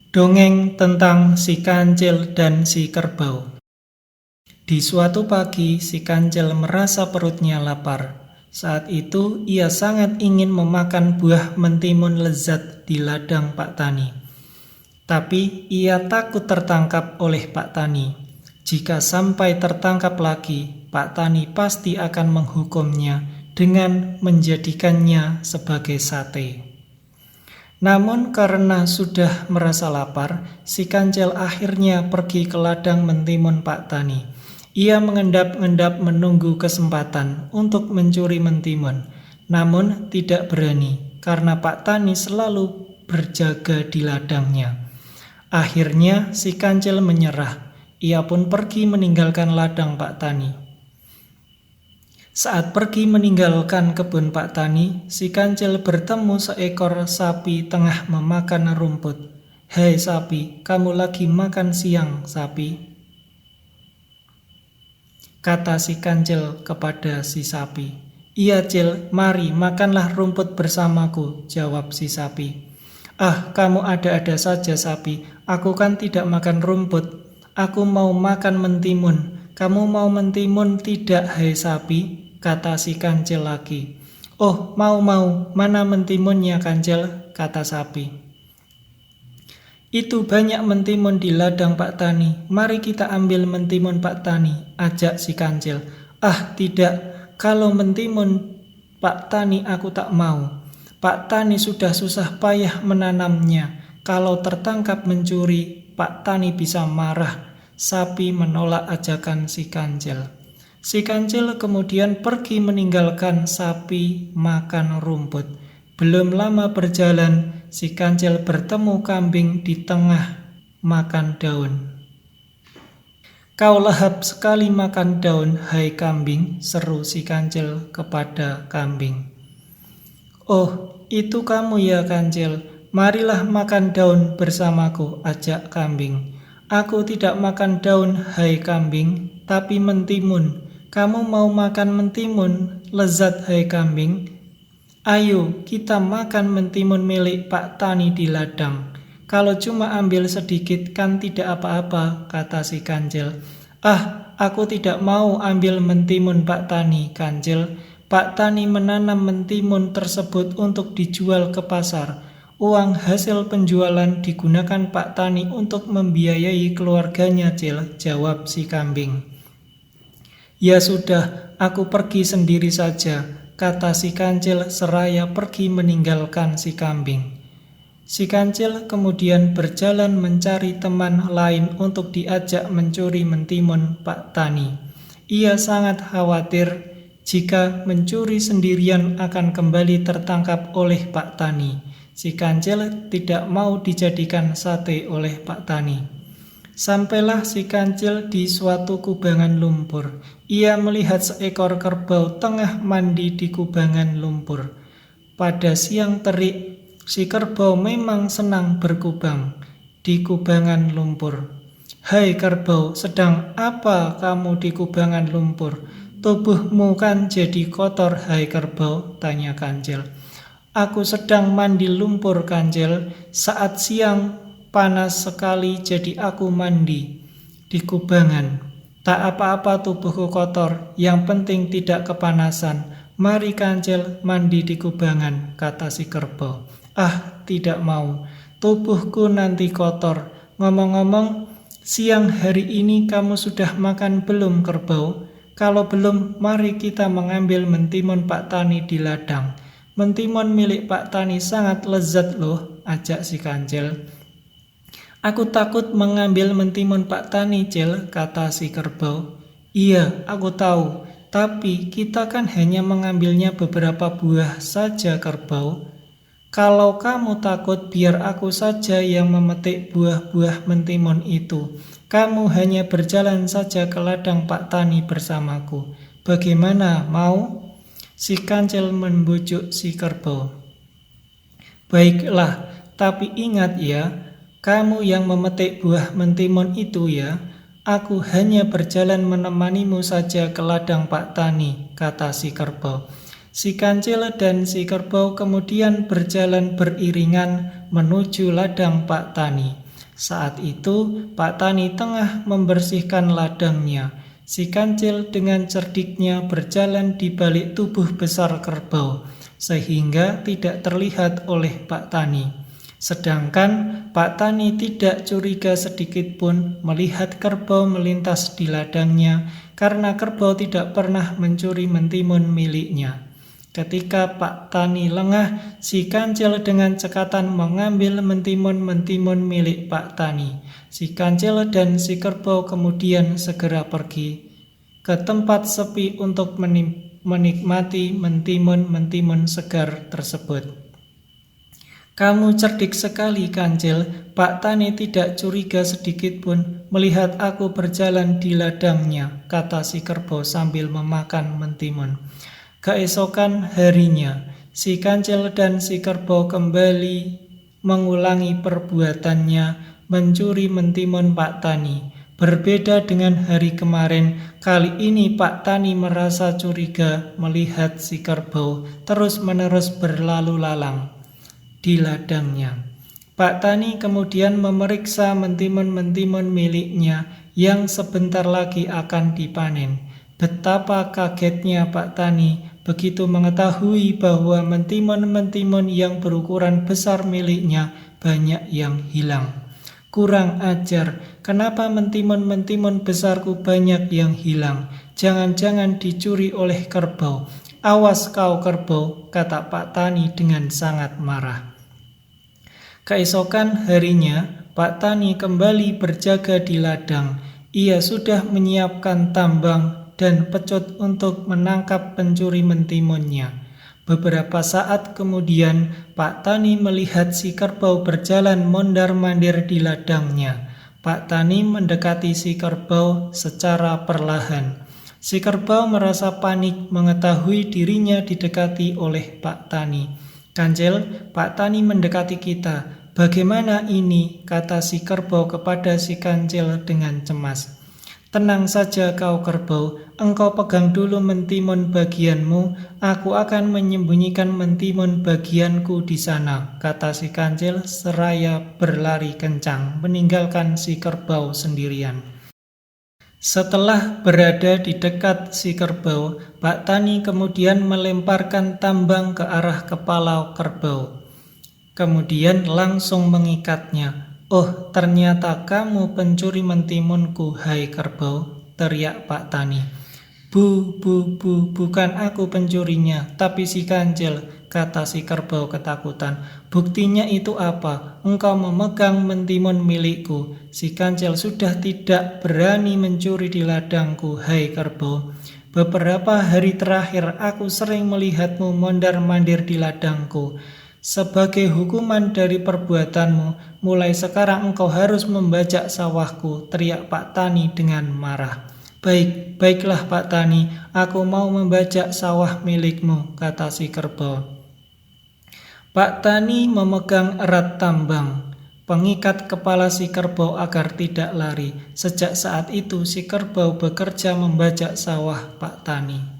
Dongeng tentang si kancil dan si kerbau. Di suatu pagi, si kancil merasa perutnya lapar. Saat itu, ia sangat ingin memakan buah mentimun lezat di ladang Pak Tani. Tapi ia takut tertangkap oleh Pak Tani. Jika sampai tertangkap lagi, Pak Tani pasti akan menghukumnya dengan menjadikannya sebagai sate. Namun karena sudah merasa lapar, si kancil akhirnya pergi ke ladang mentimun Pak Tani. Ia mengendap-endap menunggu kesempatan untuk mencuri mentimun, namun tidak berani karena Pak Tani selalu berjaga di ladangnya. Akhirnya si kancil menyerah. Ia pun pergi meninggalkan ladang Pak Tani. Saat pergi meninggalkan kebun Pak Tani, si kancil bertemu seekor sapi tengah memakan rumput. "Hei sapi, kamu lagi makan siang, sapi?" kata si kancil kepada si sapi. "Iya, Cil, mari makanlah rumput bersamaku," jawab si sapi. "Ah, kamu ada-ada saja, sapi. Aku kan tidak makan rumput. Aku mau makan mentimun. Kamu mau mentimun tidak, hei sapi?" kata si kancil lagi. "Oh, mau. Mana mentimunnya, kancil?" kata sapi. "Itu banyak mentimun di ladang Pak Tani. Mari kita ambil mentimun Pak Tani," ajak si kancil. "Ah, tidak. Kalau mentimun Pak Tani aku tak mau. Pak Tani sudah susah payah menanamnya. Kalau tertangkap mencuri, Pak Tani bisa marah." Sapi menolak ajakan si kancil. Si kancil kemudian pergi meninggalkan sapi makan rumput. Belum lama berjalan, si kancil bertemu kambing di tengah makan daun. "Kau lahap sekali makan daun, hai kambing," seru si kancil kepada kambing. "Oh, itu kamu ya, kancil. Marilah makan daun bersamaku," ajak kambing. "Aku tidak makan daun, hai kambing, tapi mentimun. Kamu mau makan mentimun lezat, hai kambing? Ayo, kita makan mentimun milik Pak Tani di ladang. Kalau cuma ambil sedikit kan tidak apa-apa," kata si kancil. "Ah, aku tidak mau ambil mentimun Pak Tani, kancil. Pak Tani menanam mentimun tersebut untuk dijual ke pasar. Uang hasil penjualan digunakan Pak Tani untuk membiayai keluarganya, Cil," jawab si kambing. "Ya sudah, aku pergi sendiri saja," kata si kancil seraya pergi meninggalkan si kambing. Si kancil kemudian berjalan mencari teman lain untuk diajak mencuri mentimun Pak Tani. Ia sangat khawatir jika mencuri sendirian akan kembali tertangkap oleh Pak Tani. Si kancil tidak mau dijadikan sate oleh Pak Tani. Sampailah si kancil di suatu kubangan lumpur. Ia melihat seekor kerbau tengah mandi di kubangan lumpur. Pada siang terik, si kerbau memang senang berkubang di kubangan lumpur. "Hai kerbau, sedang apa kamu di kubangan lumpur? Tubuhmu kan jadi kotor, hai kerbau," tanya kancil. "Aku sedang mandi lumpur, kancil. Saat siang panas sekali jadi aku mandi di kubangan. Tak apa-apa tubuhku kotor, yang penting tidak kepanasan. Mari kancil mandi di kubangan," kata si kerbau. "Ah, tidak mau. Tubuhku nanti kotor. Ngomong-ngomong, siang hari ini kamu sudah makan belum, kerbau? Kalau belum, mari kita mengambil mentimun Pak Tani di ladang. Mentimun milik Pak Tani sangat lezat loh," ajak si kancil. "Aku takut mengambil mentimun Pak Tani, Cil," kata si kerbau. "Iya, aku tahu. Tapi kita kan hanya mengambilnya beberapa buah saja, kerbau. Kalau kamu takut, biar aku saja yang memetik buah-buah mentimun itu. Kamu hanya berjalan saja ke ladang Pak Tani bersamaku. Bagaimana, mau?" Si kancil membujuk si kerbau. "Baiklah, tapi ingat ya, kamu yang memetik buah mentimun itu ya. Aku hanya berjalan menemanimu saja ke ladang Pak Tani," kata si kerbau. Si kancil dan si kerbau kemudian berjalan beriringan menuju ladang Pak Tani. Saat itu Pak Tani tengah membersihkan ladangnya. Si Kancil dengan cerdiknya berjalan di balik tubuh besar kerbau, sehingga tidak terlihat oleh Pak Tani. Sedangkan Pak Tani tidak curiga sedikit pun melihat kerbau melintas di ladangnya, karena kerbau tidak pernah mencuri mentimun miliknya. Ketika Pak Tani lengah, si Kancil dengan cekatan mengambil mentimun-mentimun milik Pak Tani. Si Kancil dan si kerbau kemudian segera pergi ke tempat sepi untuk menikmati mentimun-mentimun segar tersebut. "Kamu cerdik sekali, Kancil. Pak Tani tidak curiga sedikit pun melihat aku berjalan di ladangnya," kata si kerbau sambil memakan mentimun. Keesokan harinya, si Kancil dan si kerbau kembali mengulangi perbuatannya mencuri mentimun Pak Tani. Berbeda dengan hari kemarin, kali ini Pak Tani merasa curiga melihat si kerbau terus-menerus berlalu lalang di ladangnya. Pak Tani kemudian memeriksa mentimun-mentimun miliknya yang sebentar lagi akan dipanen. Betapa kagetnya Pak Tani begitu mengetahui bahwa mentimun-mentimun yang berukuran besar miliknya banyak yang hilang. "Kurang ajar, kenapa mentimun-mentimun besarku banyak yang hilang? Jangan-jangan dicuri oleh kerbau. Awas kau kerbau," kata Pak Tani dengan sangat marah. Keesokan harinya, Pak Tani kembali berjaga di ladang. Ia sudah menyiapkan tambang dan pecut untuk menangkap pencuri mentimunnya. Beberapa saat kemudian, Pak Tani melihat si kerbau berjalan mondar-mandir di ladangnya. Pak Tani mendekati si kerbau secara perlahan. Si kerbau merasa panik mengetahui dirinya didekati oleh Pak Tani. "Kancil, Pak Tani mendekati kita. Bagaimana ini?" kata si kerbau kepada si Kancil dengan cemas. "Tenang saja kau kerbau, engkau pegang dulu mentimun bagianmu, aku akan menyembunyikan mentimun bagianku di sana," kata si Kancil seraya berlari kencang meninggalkan si kerbau sendirian. Setelah berada di dekat si kerbau, Pak Tani kemudian melemparkan tambang ke arah kepala kerbau. Kemudian langsung mengikatnya. "Oh, ternyata kamu pencuri mentimunku, hai kerbau," teriak Pak Tani. Bu, bukan aku pencurinya, tapi si Kancil," kata si kerbau ketakutan. "Buktinya itu apa? Engkau memegang mentimun milikku. Si Kancil sudah tidak berani mencuri di ladangku, hai kerbau. Beberapa hari terakhir aku sering melihatmu mondar-mandir di ladangku. Sebagai hukuman dari perbuatanmu, mulai sekarang engkau harus membajak sawahku," teriak Pak Tani dengan marah. Baiklah Pak Tani, aku mau membajak sawah milikmu," kata si kerbau. Pak Tani memegang erat tambang, pengikat kepala si kerbau agar tidak lari. Sejak saat itu si kerbau bekerja membajak sawah Pak Tani.